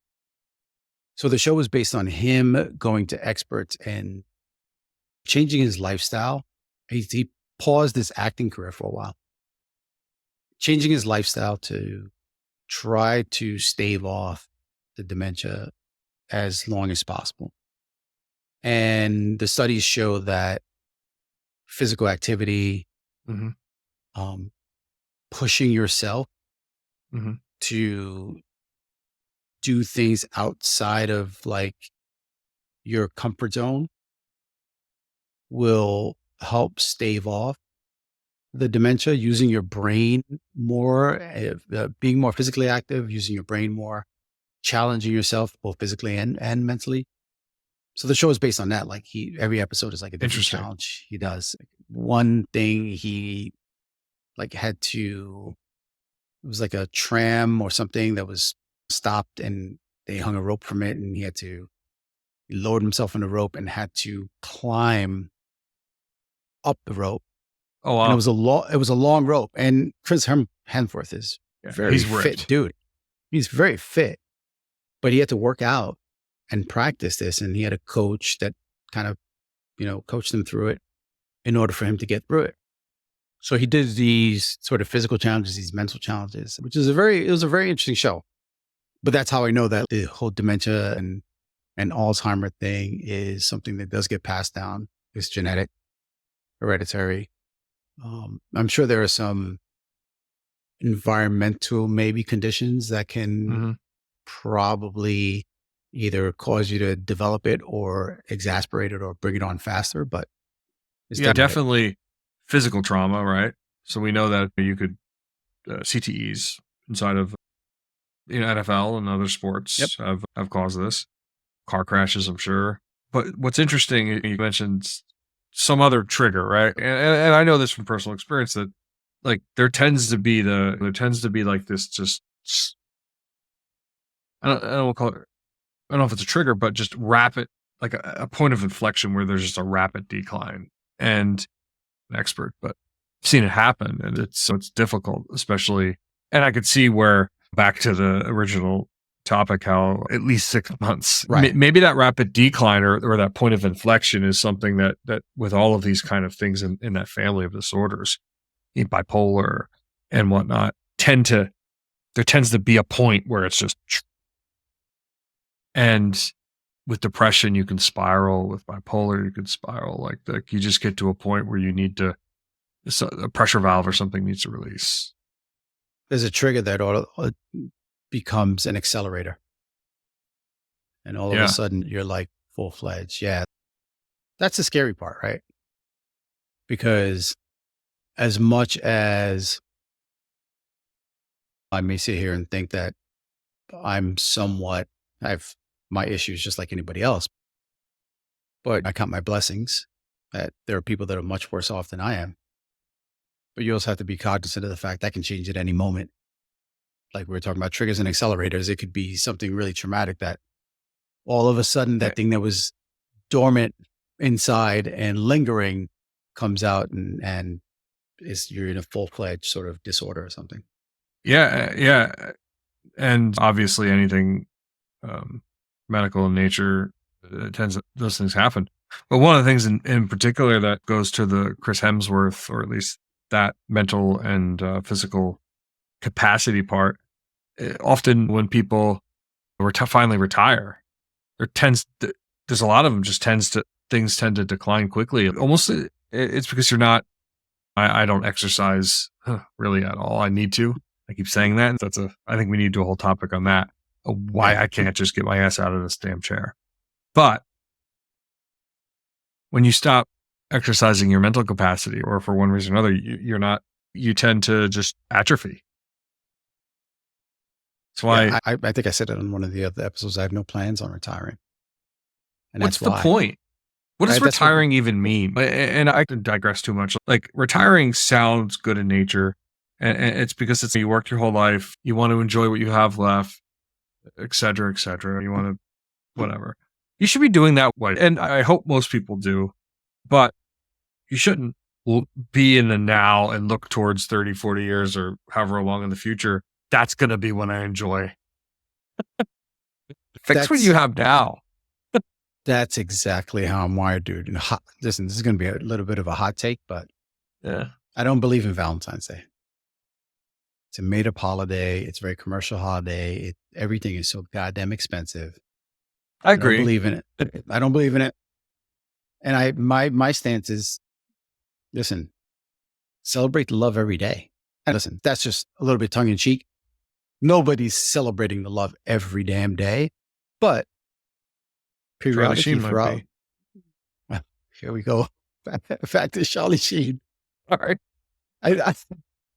So the show was based on him going to experts and changing his lifestyle. He paused his acting career for a while, changing his lifestyle to try to stave off the dementia as long as possible. And the studies show that physical activity, Mm-hmm. Pushing yourself Mm-hmm. to do things outside of like your comfort zone will help stave off the dementia. Using your brain more, being more physically active, using your brain more, challenging yourself both physically and mentally. So the show is based on that. Like every episode is like a different challenge he does. One thing he it was like a tram or something that was stopped and they hung a rope from it, and he lowered himself on the rope and had to climb up the rope. Oh, wow. And it was a long rope. And Chris Hemsworth is he's fit ripped. dude. He's very fit, but he had to work out and practice this. And he had a coach that kind of, coached him through it in order for him to get through it. So he did these sort of physical challenges, these mental challenges, which is it was a very interesting show. But that's how I know that the whole dementia and Alzheimer thing is something that does get passed down. It's genetic, hereditary. I'm sure there are some environmental maybe conditions that can probably either cause you to develop it or exasperate it or bring it on faster. But it's definitely physical trauma, right? So we know that you could CTEs inside of NFL and other sports have caused this. Car crashes, I'm sure. But what's interesting, you mentioned some other trigger, right? And I know this from personal experience that like there tends to be like this just I don't call it, I don't know if it's a trigger, but just rapid, like a point of inflection where there's just a rapid decline. And an expert, but I've seen it happen, and it's difficult, especially. And I could see where, back to the original topic, how at least 6 months, right? Maybe that rapid decline or that point of inflection is something that with all of these kind of things in that family of disorders, bipolar and whatnot, there tends to be a point where it's just, and with depression, you can spiral. With bipolar, you can spiral. Like you just get to a point where you need to, a pressure valve or something needs to release. There's a trigger that ought to becomes an accelerator. And all of a sudden you're like full-fledged. Yeah. That's the scary part, right? Because as much as I may sit here and think that I have my issues just like anybody else, but I count my blessings that there are people that are much worse off than I am. But you also have to be cognizant of the fact that can change at any moment. Like we were talking about triggers and accelerators, it could be something really traumatic that all of a sudden that thing that was dormant inside and lingering comes out and you're in a full-fledged sort of disorder or something. Yeah. And obviously anything medical in nature, those things happen. But one of the things in particular that goes to the Chris Hemsworth, or at least that mental and physical capacity part, often when people finally retire, there's a lot of them things tend to decline quickly. Almost it's because I don't exercise really at all. I need to. I keep saying that. I think we need to do a whole topic on that. Why I can't just get my ass out of this damn chair. But when you stop exercising your mental capacity, or for one reason or another, you tend to just atrophy. That's why I think I said it on one of the other episodes. I have no plans on retiring. And what's the point? What does retiring even mean? And I could digress too much. Like, retiring sounds good in nature, and it's because you worked your whole life. You want to enjoy what you have left, et cetera, et cetera. You want to, whatever. You should be doing that way. And I hope most people do, but you shouldn't be in the now and look towards 30, 40 years or however long in the future. That's going to be when I enjoy. Fix what you have now. That's exactly how I'm wired, dude. And listen, this is going to be a little bit of a hot take, but I don't believe in Valentine's Day. It's a made-up holiday. It's a very commercial holiday. Everything is so goddamn expensive. I agree. I don't believe in it. I don't believe in it. And my stance is, listen, celebrate the love every day. And listen, that's just a little bit tongue in cheek. Nobody's celebrating the love every damn day, but periodically throughout. Well, here we go. Back to Charlie Sheen. All right.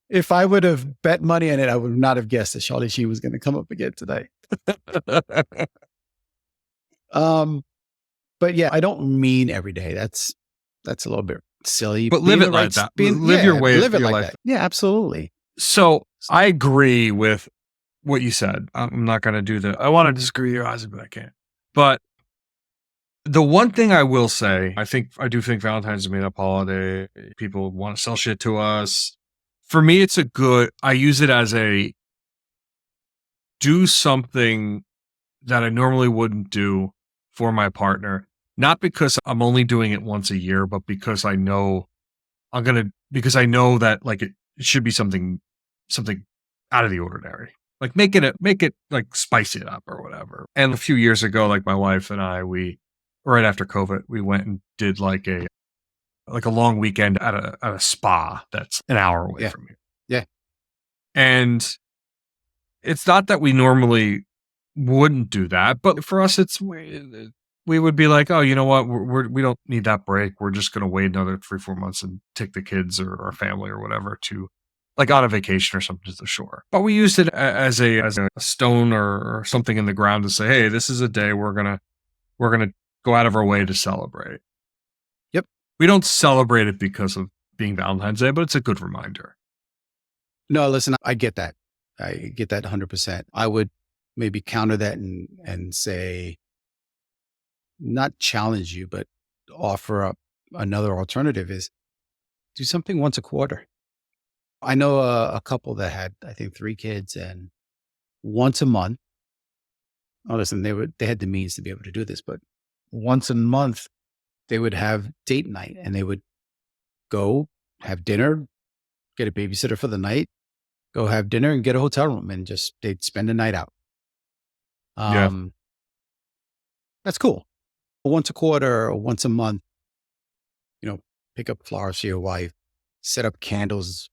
If I would have bet money on it, I would not have guessed that Charlie Sheen was going to come up again today. But yeah, I don't mean every day. That's a little bit silly. But live it like that. Live your way. Live it like that. Yeah, absolutely. So I agree with what you said. I'm not going to do that. I want to disagree with your eyes, but I can't. But the one thing I will say, I do think Valentine's is a made-up holiday. People want to sell shit to us. For me, I use it as do something that I normally wouldn't do for my partner. Not because I'm only doing it once a year, but because I know that like it should be something out of the ordinary. Like make it like spice it up or whatever. And a few years ago, like my wife and I, right after COVID, we went and did like a long weekend at a spa that's an hour away from here. Yeah. And it's not that we normally wouldn't do that, but for us, we would be like, oh, you know what? We don't need that break. We're just going to wait another 3-4 months and take the kids or our family or whatever to like on a vacation or something to the shore. But we used it as a stone or something in the ground to say, hey, this is a day we're going to go out of our way to celebrate. Yep. We don't celebrate it because of being Valentine's Day, but it's a good reminder. No, listen, I get that. I get that 100%. I would maybe counter that and say, not challenge you, but offer up another alternative is do something once a quarter. I know a couple that had, I think, 3 kids, and once a month. Oh, listen, they had the means to be able to do this, but once a month they would have date night, and they would go have dinner, get a babysitter for the night, go have dinner, and get a hotel room, and they'd spend a night out. That's cool. Once a quarter or once a month, pick up flowers for your wife, set up candles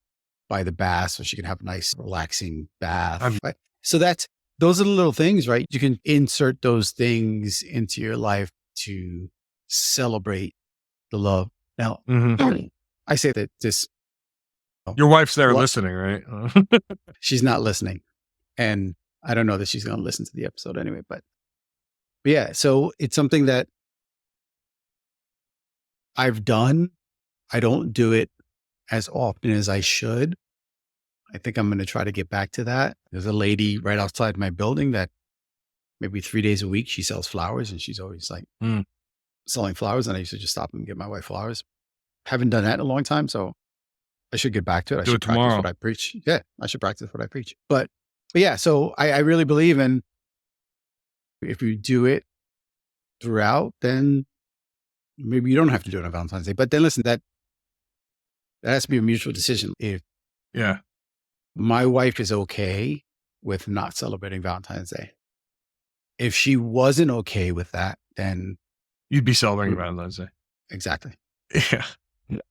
by the bath so she can have a nice relaxing bath. So that's those are the little things, right? You can insert those things into your life to celebrate the love. Now, I say that Your wife's there What? listening, right? she's not listening. And I don't know that she's going to listen to the episode anyway, but yeah, so it's something that I've done. I don't do it as often as I should. I think I'm going to try to get back to that. There's a lady right outside my building that maybe 3 days a week, she sells flowers, and she's always like selling flowers. And I used to just stop and get my wife flowers. Haven't done that in a long time. So I should get back to it. I Do should it practice tomorrow. what I preach. Yeah, I should practice what I preach. But yeah, so I really believe in, if you do it throughout, then maybe you don't have to do it on Valentine's Day. But then listen, that has to be a mutual decision. If Yeah. my wife is okay with not celebrating Valentine's Day, if she wasn't okay with that, then You'd be celebrating Valentine's Day. exactly. Yeah.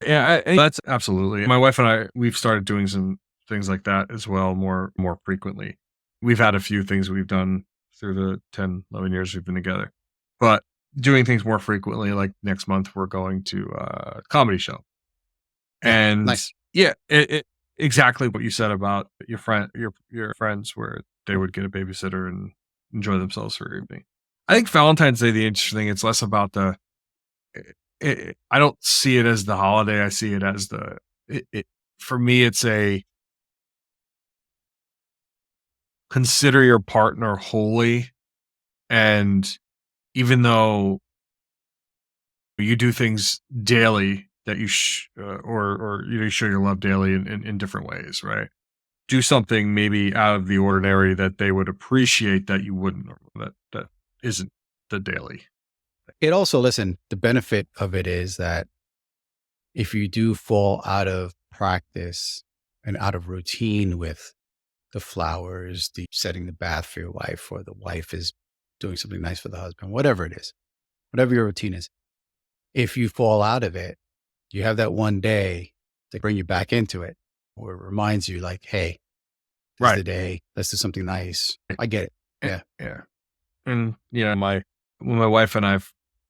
Yeah. That's absolutely. My wife and I, we've started doing some things like that as well, more frequently. We've had a few things we've done through the 10, 11 years we've been together, but doing things more frequently, like next month, we're going to a comedy show. And Nice. yeah, exactly what you said about your friends, where they would get a babysitter and enjoy themselves for your evening. I think Valentine's Day, the interesting thing, it's less about I don't see it as the holiday. I see it as for me, it's consider your partner holy. And even though you do things daily that you or you show your love daily in different ways, right? Do something maybe out of the ordinary that they would appreciate that you wouldn't, that isn't the daily. It also, listen, the benefit of it is that if you do fall out of practice and out of routine with the flowers, the setting the bath for your wife, or the wife is doing something nice for the husband, whatever it is, whatever your routine is, if you fall out of it, you have that one day to bring you back into it, or it reminds you like, hey, this is the day, let's do something nice. I get it. Yeah. Yeah. And when my wife and I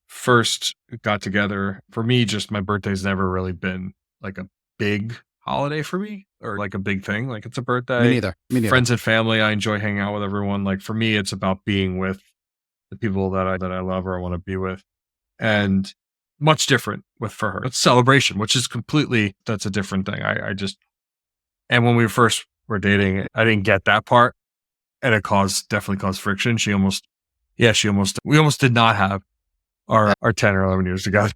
first got together, for me, just my birthday's never really been like a big holiday for me, or like a big thing. Like, it's a birthday. Me neither. Friends and family, I enjoy hanging out with everyone. Like, for me, it's about being with the people that I love or I want to be with. And much different for her. It's celebration, which is that's a different thing. And when we first were dating, I didn't get that part. And it definitely caused friction. We almost did not have our 10 or 11 years together.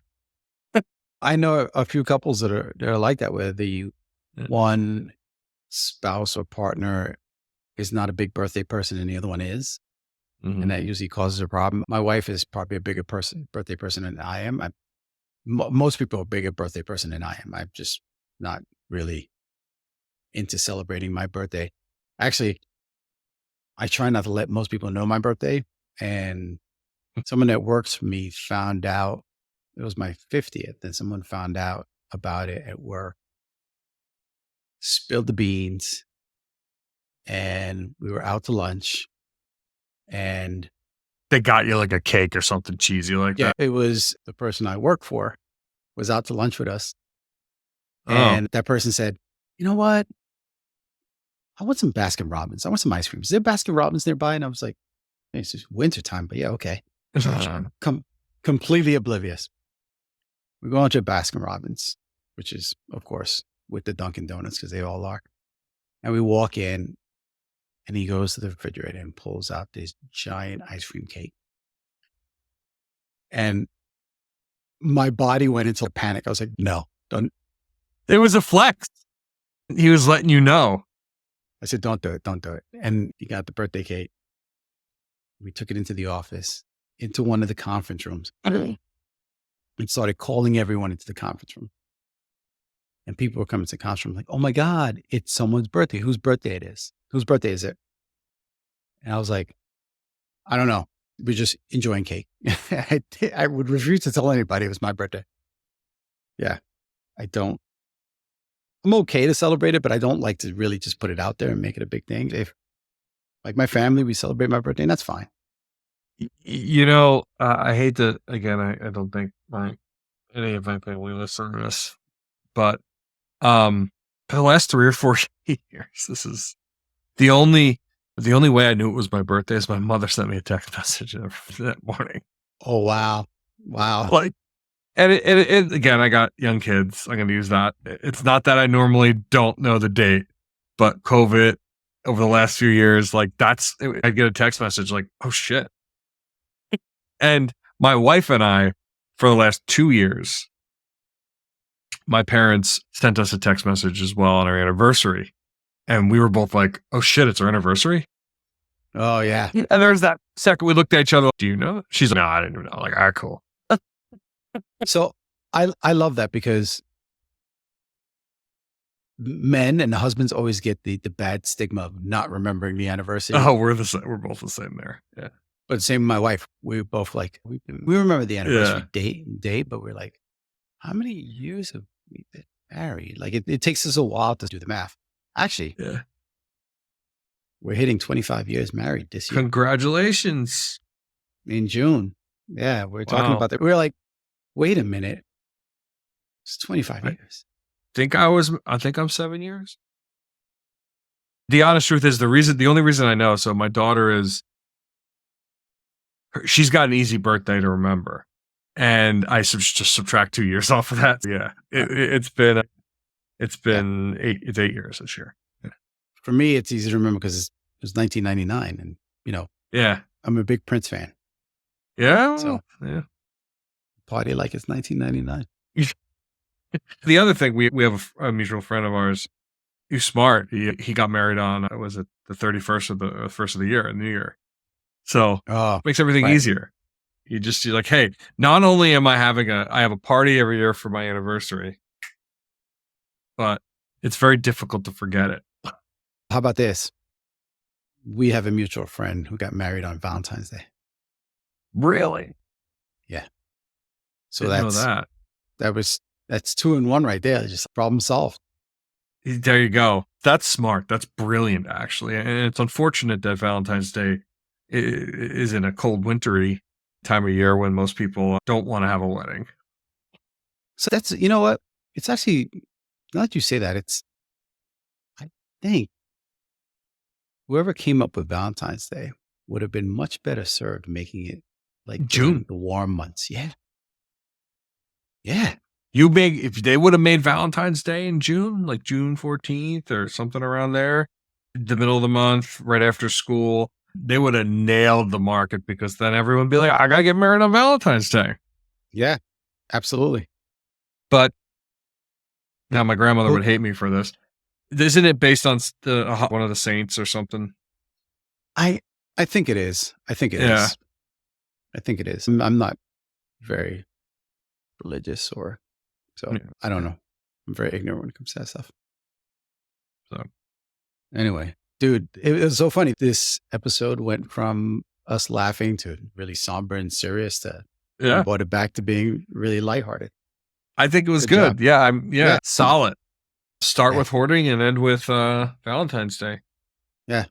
I know a few couples that are like that, where the one spouse or partner is not a big birthday person and the other one is. Mm-hmm. And that usually causes a problem. My wife is probably a bigger birthday person than I am. Most people are a bigger birthday person than I am. I'm just not really into celebrating my birthday. Actually, I try not to let most people know my birthday. And someone that works for me found out it was my 50th, and someone found out about it at work, spilled the beans, and we were out to lunch, and they got you like a cake or something cheesy like that. It was the person I work for was out to lunch with us. And that person said, you know what? I want some Baskin Robbins. I want some ice cream. Is there Baskin Robbins nearby? And I was like, hey, it's just winter time, but yeah, okay. Completely oblivious. We go into Baskin Robbins, which is, of course, with the Dunkin' Donuts, because they all are. And we walk in, and he goes to the refrigerator and pulls out this giant ice cream cake. And my body went into a panic. I was like, no, don't. It was a flex. He was letting you know. I said, don't do it. Don't do it. And he got the birthday cake. We took it into the office, into one of the conference rooms, and started calling everyone into the conference room. And people were coming to the conference room like, oh my God, it's someone's birthday. Whose birthday it is? Whose birthday is it? And I was like, I don't know. We're just enjoying cake. I would refuse to tell anybody it was my birthday. Yeah, I'm okay to celebrate it, but I don't like to really just put it out there and make it a big thing. If Like my family, we celebrate my birthday, and that's fine. I hate to, again, I don't think any of my family listen to this, but for the last 3 or 4 years, this is the only way I knew it was my birthday is my mother sent me a text message that morning. Oh, wow. Wow. Like, and it again, I got young kids. I'm going to use that. It's not that I normally don't know the date, but COVID over the last few years, like I get a text message like, oh shit. And my wife and I, for the last 2 years, my parents sent us a text message as well on our anniversary. And we were both like, oh shit, it's our anniversary. Oh, yeah. And there's that second we looked at each other. Do you know? She's like, no, I didn't even know. Like, all right, cool. So I love that because men and the husbands always get the bad stigma of not remembering the anniversary. Oh, we're both the same there. Yeah. But same with my wife. We both like, we remember the anniversary date, but we're like, how many years have we been married? Like it takes us a while to do the math. Actually, we're hitting 25 years married this year. Congratulations. In June. Yeah, we're talking about that. We're like, wait a minute. It's 25 years. I think I'm 7 years. The honest truth is the only reason I know, so my daughter she's got an easy birthday to remember. And I just subtract 2 years off of that. Yeah. It's been 8 years this year. Yeah. For me, it's easy to remember because it was 1999 and, I'm a big Prince fan. Yeah. So, party like it's 1999. The other thing, we have a mutual friend of ours who's smart. He got married on, was it the 31st of the first of the year, New Year. So it makes everything easier. You're like, hey, not only am I I have a party every year for my anniversary, but it's very difficult to forget it. How about this? We have a mutual friend who got married on Valentine's Day. Really? Yeah. So Didn't know that's 2 in 1 right there. Just problem solved. There you go. That's smart. That's brilliant, actually. And it's unfortunate that Valentine's Day is in a cold, wintry time of year when most people don't want to have a wedding. So that's, you know what? It's actually, now that you say that, I think whoever came up with Valentine's Day would have been much better served making it like June, the warm months. Yeah. Yeah. If they would have made Valentine's Day in June, like June 14th or something around there, the middle of the month, right after school, they would have nailed the market because then everyone would be like, I got to get married on Valentine's Day. Yeah, absolutely. But now my grandmother would hate me for this. Isn't it based on one of the saints or something? I think it is. I think it is. I think it is. I'm not very religious I don't know. I'm very ignorant when it comes to that stuff. So anyway, dude, it was so funny. This episode went from us laughing to really somber and serious to brought it back to being really lighthearted. I think it was good. Yeah, solid. Start with hoarding and end with Valentine's Day. Yeah.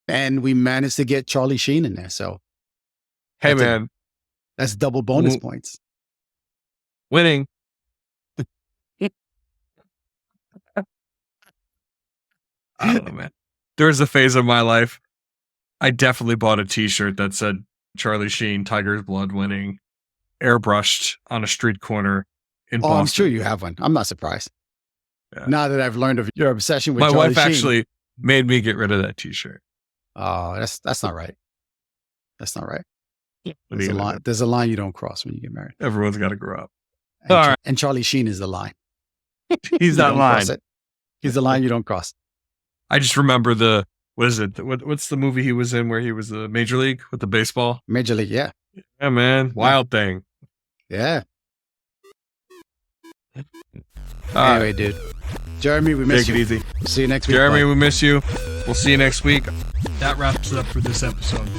And we managed to get Charlie Sheen in there. So hey, man. That's double bonus points. Winning. I don't know, man. There was a phase of my life. I definitely bought a t-shirt that said Charlie Sheen, Tiger's Blood winning, airbrushed on a street corner in Boston. I'm sure you have one. I'm not surprised. Yeah. Now that I've learned of your obsession with my Charlie wife Sheen. actually made me get rid of that t-shirt. Oh, that's not right. That's not right. Yeah. There's a line you don't cross when you get married. Everyone's got to grow up. And Charlie Sheen is the line. He's that line. He's the line you don't cross. I just remember what's the movie he was in where he was the Major League with the baseball? Major League, yeah. Yeah, man. Wild thing. Yeah. Anyway, dude. Jeremy, we miss you. Take it easy. See you next week. Jeremy, we miss you. We'll see you next week. That wraps it up for this episode.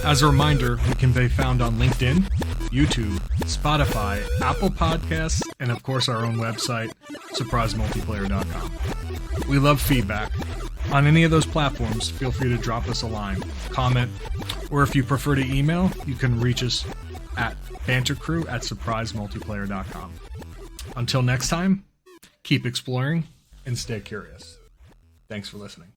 As a reminder, we can be found on LinkedIn, YouTube, Spotify, Apple Podcasts, and of course our own website, surprisemultiplayer.com. We love feedback. On any of those platforms, feel free to drop us a line, comment, or if you prefer to email, you can reach us at bantercrew@surprisemultiplayer.com. Until next time, keep exploring and stay curious. Thanks for listening.